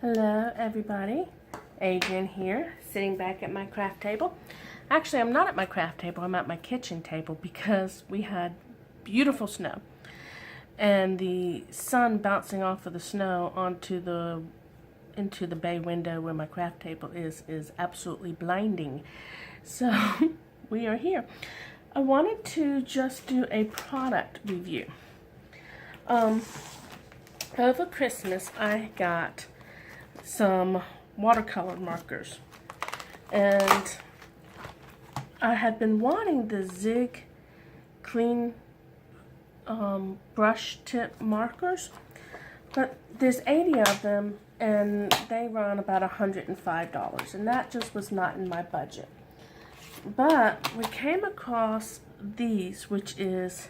Hello everybody, Adrian here, sitting back at my craft table. Actually, I'm not at my craft table, I'm at my kitchen table because we had beautiful snow. And the sun bouncing off of the snow into the bay window where my craft table is absolutely blinding. So we are here. I wanted to just do a product review. Over Christmas I got some watercolor markers, and I had been wanting the Zig clean brush tip markers, but there's 80 of them and they run about $105, and that just was not in my budget. But we came across these, which is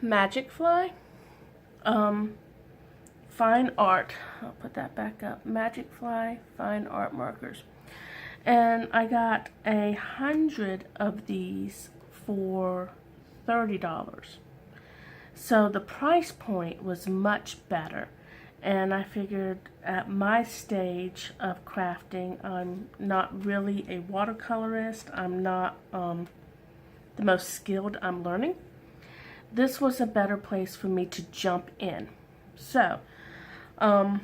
MagicFly Fine Art. I'll put that back up. MagicFly Fine Art markers. And I got 100 of these for $30. So the price point was much better. And I figured at my stage of crafting, I'm not really a watercolorist. I'm not the most skilled. I'm learning. This was a better place for me to jump in. So, one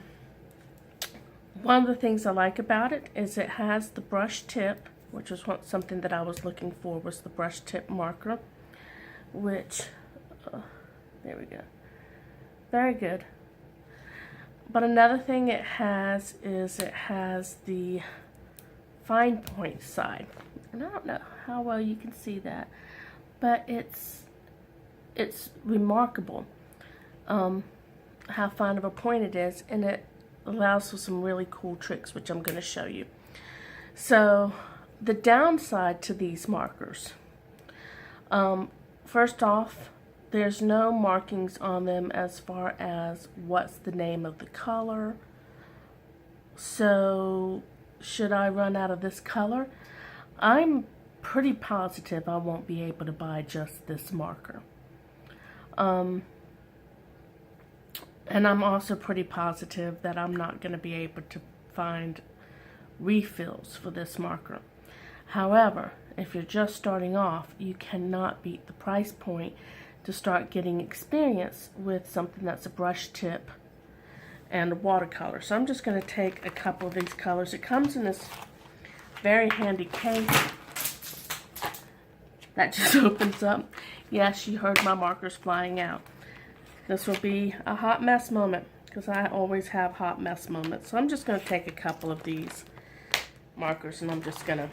of the things I like about it is it has the brush tip, which was something that I was looking for, was the brush tip marker, which, there we go, very good. But another thing it has is it has the fine point side, and I don't know how well you can see that, but it's remarkable how fine of a point it is, and it allows for some really cool tricks, which I'm going to show you. So the downside to these markers, first off, there's no markings on them as far as what's the name of the color. So should I run out of this color, I'm pretty positive I won't be able to buy just this marker. And I'm also pretty positive that I'm not going to be able to find refills for this marker. However, if you're just starting off, you cannot beat the price point to start getting experience with something that's a brush tip and a watercolor. So I'm just going to take a couple of these colors. It comes in this very handy case that just opens up. Yes, you heard my markers flying out. This will be a hot mess moment, because I always have hot mess moments. So I'm just going to take a couple of these markers and I'm just going to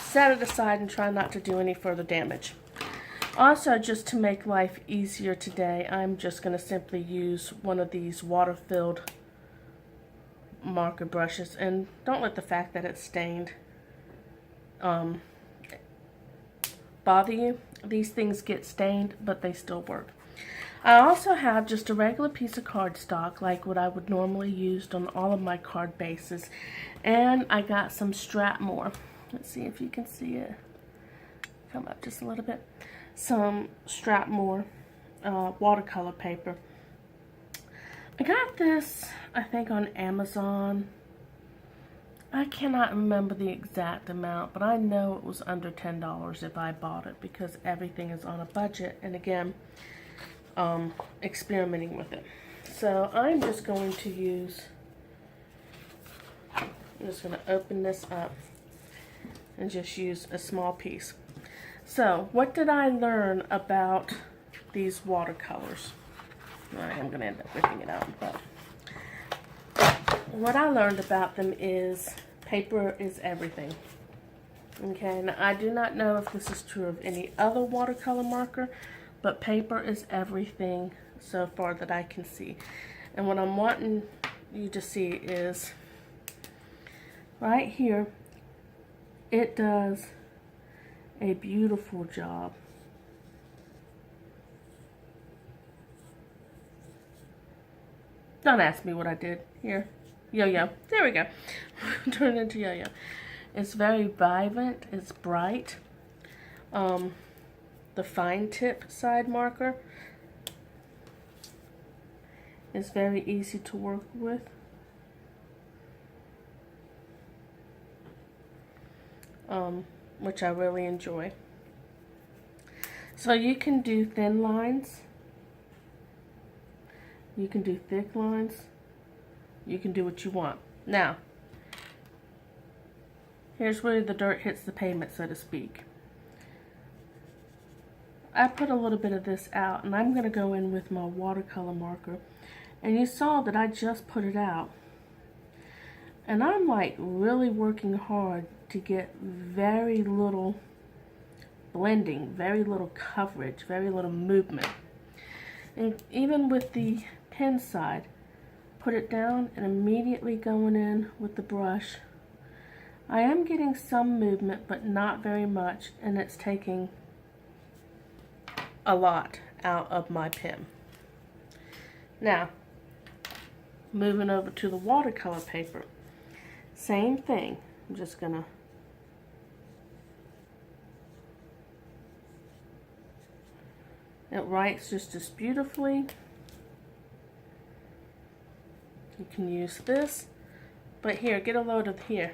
set it aside and try not to do any further damage. Also, just to make life easier today, I'm just going to simply use one of these water-filled marker brushes, and don't let the fact that it's stained bother you. These things get stained, but they still work. I also have just a regular piece of cardstock, like what I would normally use on all of my card bases, and I got some Strathmore. Let's see if you can see it. Come up just a little bit. Some Strathmore watercolor paper. I got this, I think, on Amazon. I cannot remember the exact amount, but I know it was under $10 if I bought it, because everything is on a budget, and again, experimenting with it. So I'm just going to open this up and just use a small piece. So what did I learn about these watercolors? Alright, I'm going to end up ripping it out, but what I learned about them is paper is everything. Okay, now I do not know if this is true of any other watercolor marker, but paper is everything so far that I can see. And what I'm wanting you to see is right here, it does a beautiful job. Don't ask me what I did. Here, yo-yo. There we go. Turn it into yo-yo. It's very vibrant. It's bright. The fine tip side marker It's very easy to work with. Which I really enjoy. So you can do thin lines, you can do thick lines, you can do what you want. Now, here's where the dirt hits the pavement, so to speak. I put a little bit of this out, and I'm going to go in with my watercolor marker. And you saw that I just put it out. And I'm like really working hard to get very little blending, very little coverage, very little movement. And even with the pen side, put it down and immediately going in with the brush. I am getting some movement, but not very much, and it's taking a lot out of my pen. Now, moving over to the watercolor paper. Same thing. I'm just gonna it writes just as beautifully. You can use this, but here, get a load of here.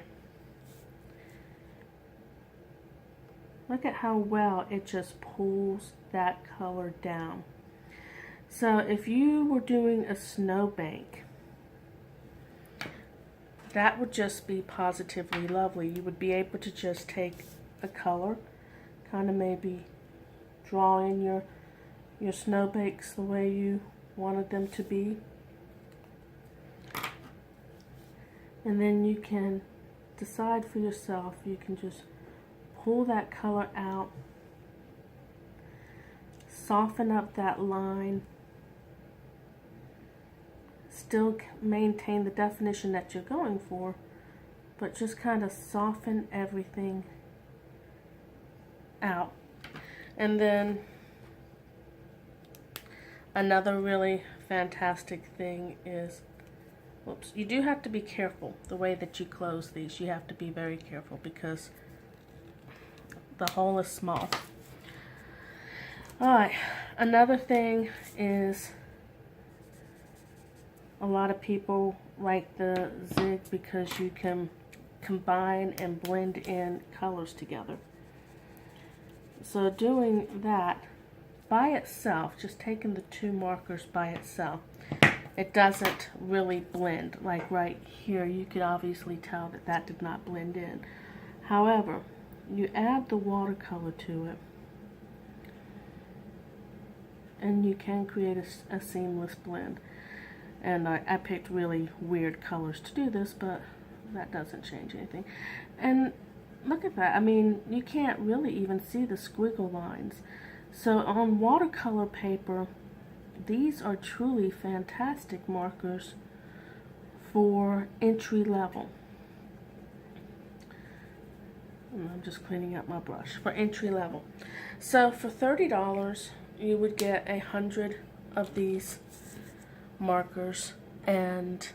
Look at how well it just pulls that color down. So if you were doing a snowbank, that would just be positively lovely. You would be able to just take a color, kind of maybe draw in your snowbanks the way you wanted them to be. And then you can decide for yourself. You can just pull that color out, soften up that line, still maintain the definition that you're going for, but just kind of soften everything out. And then another really fantastic thing is, whoops, you do have to be careful the way that you close these. You have to be very careful because the hole is small. Alright, another thing is a lot of people like the zig because you can combine and blend in colors together. So doing that by itself, just taking the two markers by itself, it doesn't really blend. Like right here, you could obviously tell that that did not blend in. However, you add the watercolor to it, and you can create a seamless blend. And I picked really weird colors to do this, but that doesn't change anything. And look at that. I mean, you can't really even see the squiggle lines. So on watercolor paper, these are truly fantastic markers for entry level. I'm just cleaning up my brush. For entry level. So for $30, you would get 100 of these markers, and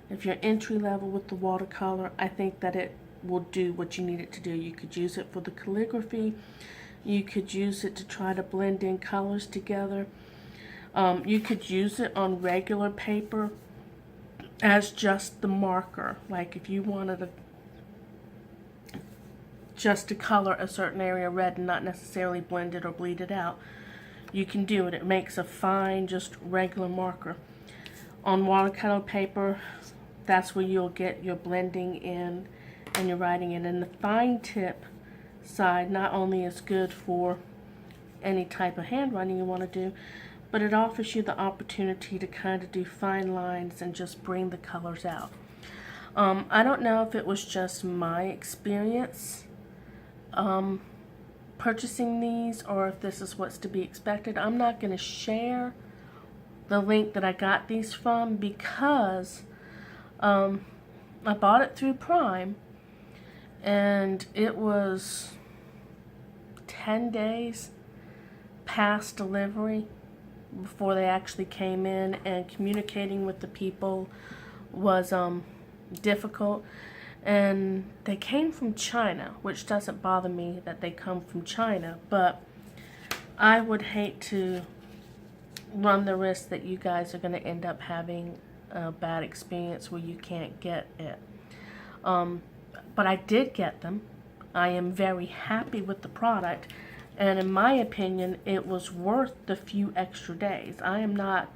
if you're entry level with the watercolor, I think that it will do what you need it to do. You could use it for the calligraphy, you could use it to try to blend in colors together, you could use it on regular paper as just the marker. Like if you wanted just to color a certain area red and not necessarily blend it or bleed it out, you can do it. It makes a fine, just regular marker. On watercolor paper, that's where you'll get your blending in and your writing in. And the fine tip side not only is good for any type of handwriting you want to do, but it offers you the opportunity to kind of do fine lines and just bring the colors out. I don't know if it was just my experience purchasing these or if this is what's to be expected. I'm not going to share the link that I got these from because I bought it through Prime, and it was 10 days past delivery before they actually came in, and communicating with the people was difficult. And they came from China, which doesn't bother me that they come from China, but I would hate to run the risk that you guys are going to end up having a bad experience where you can't get it. But I did get them. I am very happy with the product, and in my opinion, it was worth the few extra days. I am not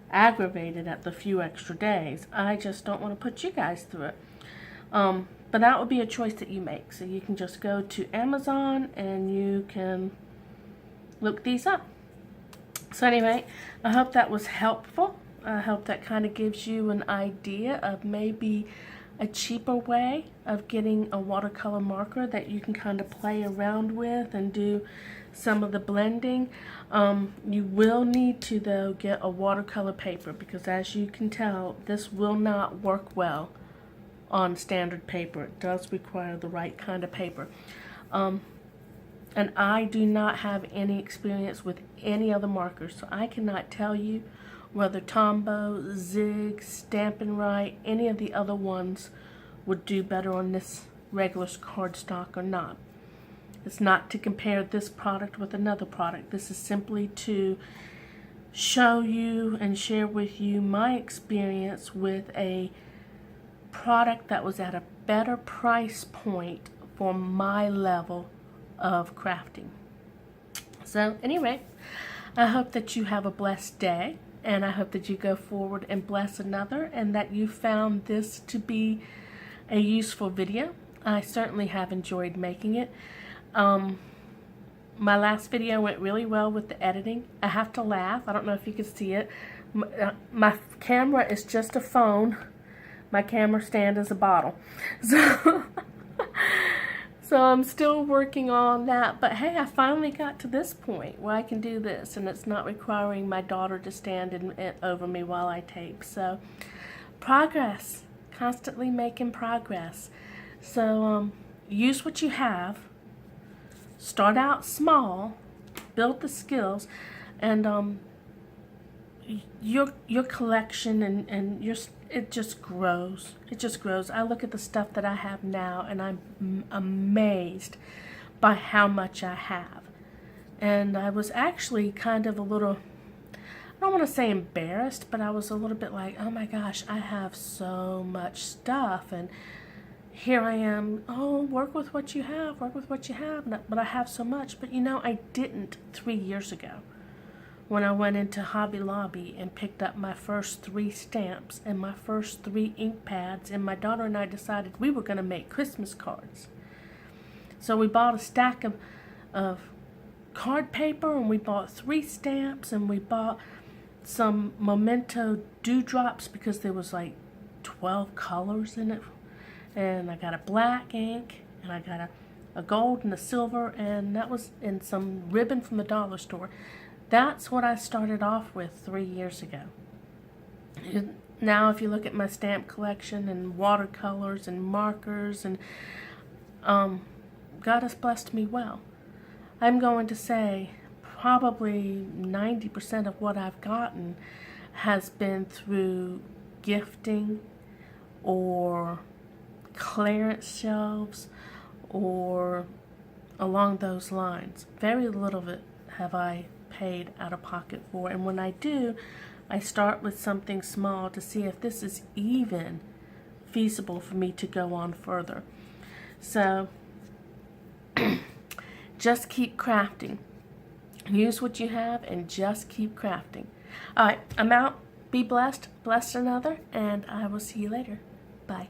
aggravated at the few extra days. I just don't want to put you guys through it. But that would be a choice that you make. So you can just go to Amazon and you can look these up. So anyway, I hope that was helpful. I hope that kind of gives you an idea of maybe a cheaper way of getting a watercolor marker that you can kind of play around with and do some of the blending. You will need to, though, get a watercolor paper, because as you can tell, this will not work well on standard paper. It does require the right kind of paper. And I do not have any experience with any other markers, so I cannot tell you whether Tombow, Zig, Stampin' Right, any of the other ones would do better on this regular cardstock or not. It's not to compare this product with another product. This is simply to show you and share with you my experience with a product that was at a better price point for my level of crafting. So anyway, I hope that you have a blessed day, and I hope that you go forward and bless another, and that you found this to be a useful video. I certainly have enjoyed making it. My last video went really well with the editing. I have to laugh. I don't know if you can see it. My camera is just a phone. My camera stand is a bottle. So I'm still working on that, but hey, I finally got to this point where I can do this, and it's not requiring my daughter to stand over me while I tape. So progress, constantly making progress. So use what you have, start out small, build the skills, and your collection and it just grows. It just grows. I look at the stuff that I have now, and I'm amazed by how much I have. And I was actually kind of a little, I don't want to say embarrassed, but I was a little bit like, oh my gosh, I have so much stuff, and here I am, oh, work with what you have, work with what you have, but I have so much. But you know, I didn't 3 years ago, when I went into Hobby Lobby and picked up my first 3 stamps and my first 3 ink pads, and my daughter and I decided we were going to make Christmas cards. So we bought a stack of card paper, and we bought 3 stamps, and we bought some Memento dewdrops because there was like 12 colors in it. And I got a black ink, and I got a gold and a silver, and that was in some ribbon from the dollar store. That's what I started off with 3 years ago. Now if you look at my stamp collection and watercolors and markers, and God has blessed me well. I'm going to say probably 90% of what I've gotten has been through gifting or clearance shelves or along those lines. Very little of it have I paid out of pocket for, and when I do, I start with something small to see if this is even feasible for me to go on further. So just keep crafting. Use what you have and just keep crafting. Alright, I'm out. Be blessed, bless another, and I will see you later. Bye.